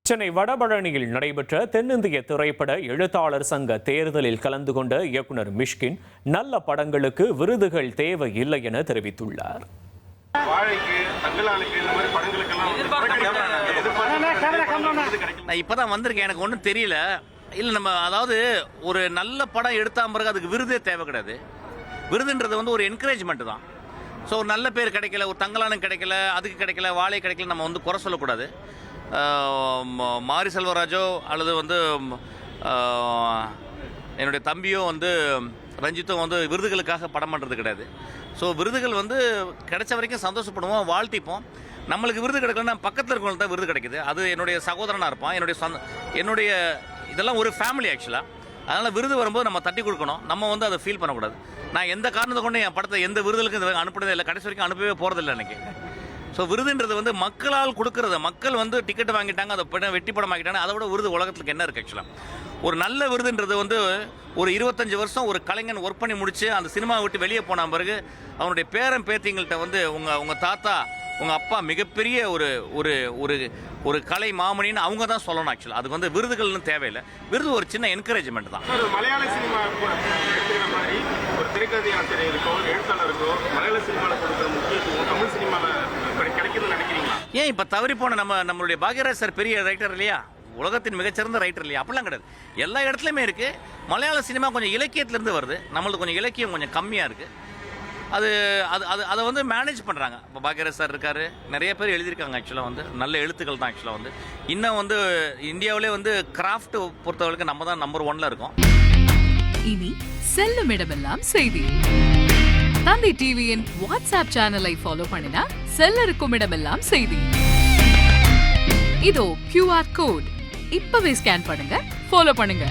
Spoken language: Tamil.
சென்னை வடபழனியில் நடைபெற்ற தென்னிந்திய திரைப்பட எழுத்தாளர் சங்க தேர்தலில் கலந்து கொண்ட இயக்குனர் மிஷ்கின் நல்ல படங்களுக்கு விருதுகள் தேவையில்லை என தெரிவித்துள்ளார். நான் இப்பதான் வந்திருக்கேன், எனக்கு ஒன்றும் தெரியல. இல்லை, நம்ம அதாவது ஒரு நல்ல படம் எடுத்தா பிறகு அதுக்கு விருதே தேவை கிடையாது. விருதுன்றது வந்து ஒரு என்கரேஜ்மெண்ட் தான். ஸோ ஒரு நல்ல பேர் கிடைக்கல, ஒரு தங்கலானம் கிடைக்கல, அதுக்கு கிடைக்கல, வாழை கிடைக்கல, நம்ம வந்து குறை சொல்லக்கூடாது. மாரி செல்வராஜோ அல்லது வந்து என்னுடைய தம்பியோ வந்து ரஞ்சித்தும் வந்து விருதுகளுக்காக படம் பண்ணுறது கிடையாது. ஸோ விருதுகள் வந்து கிடைச்ச வரைக்கும் சந்தோஷப்படுவோம், வாழ்த்திப்போம். நம்மளுக்கு விருது கிடைக்கலன்னா பக்கத்தில் இருக்கவங்களுக்கு தான் விருது கிடைக்குது. அது என்னுடைய சகோதரனாக இருப்பான், என்னுடைய இதெல்லாம் ஒரு ஃபேமிலி ஆக்சுவலாக. அதனால் விருது வரும்போது நம்ம தட்டி கொடுக்கணும், நம்ம வந்து அதை ஃபீல் பண்ணக்கூடாது. நான் எந்த காரணத்தை கொண்டு என் படத்தை எந்த விருதுகளுக்கு அனுப்புனதே இல்லை, கடைசி வரைக்கும் அனுப்பவே போகிறதில்லை எனக்கு. ஸோ விருதுன்றது வந்து மக்களால் கொடுக்கறது. மக்கள் வந்து டிக்கெட் வாங்கிட்டாங்க, அதை படம் வெட்டி படம் ஆகிட்டாங்க, அதை விட விருது உலகத்துக்கு என்ன இருக்குது ஆக்சுவலாக? ஒரு நல்ல விருதுன்றது வந்து ஒரு 25 வருஷம் ஒரு கலைஞன் ஒர்க் பண்ணி முடிச்சு அந்த சினிமாவை விட்டு வெளியே போன பிறகு அவனுடைய பேரன் பேத்திங்கள்ட்ட வந்து உங்கள் தாத்தா உங்கள் அப்பா மிகப்பெரிய ஒரு ஒரு ஒரு ஒரு கலை மாமணின்னு அவங்க தான் சொல்லணும் ஆக்சுவலாக. அதுக்கு வந்து விருதுகள்னு தேவையில்லை. விருது ஒரு சின்ன என்கரேஜ்மெண்ட் தான். மலையாள சினிமா எடுத்துக்கிற மாதிரி ஒரு திரைக்கதை ஆசிரியருக்கோ எழுத்தாளருக்கோ மலையாள சினிமாவில் கொடுக்குற முக்கியத்துவம் தமிழ் சினிமாவில் கிடைக்குதுன்னு நினைக்கிறீங்களா? ஏன் இப்போ தவறி போன நம்மளுடைய பாக்யராஜ் சார் பெரிய ரைட்டர் இல்லையா, உலகத்தின் மிகச்சிறந்த ரைட்டர் இல்லையா? அப்படிலாம் கிடையாது, எல்லா இடத்துலையுமே இருக்குது. மலையாள சினிமா கொஞ்சம் இலக்கியத்துலேருந்து வருது, நம்மளுக்கு கொஞ்சம் இலக்கியம் கொஞ்சம் கம்மியாக இருக்குது. அது அது அது அதை வந்து மேனேஜ் பண்ணுறாங்க. இப்போ பாக்யராஜ் சார் இருக்கார், நிறைய பேர் எழுதியிருக்காங்க ஆக்சுவலாக, வந்து நல்ல எழுத்துக்கள் தான் ஆக்சுவலாக. வந்து இன்னும் வந்து இந்தியாவிலே வந்து கிராஃப்ட் பொறுத்தவரைக்கும் நம்ம தான் நம்பர் 1ல இருக்கோம். இனி செல்லும் இடமெல்லாம் செய்தி. தந்தி டிவியின் வாட்ஸ்அப் சேனலை ஃபாலோ பண்ணினா செல்ல இருக்கும் இடமெல்லாம் செய்தி. இதோ QR கோட் இப்பவே ஸ்கேன் பண்ணுங்க, ஃபாலோ பண்ணுங்க.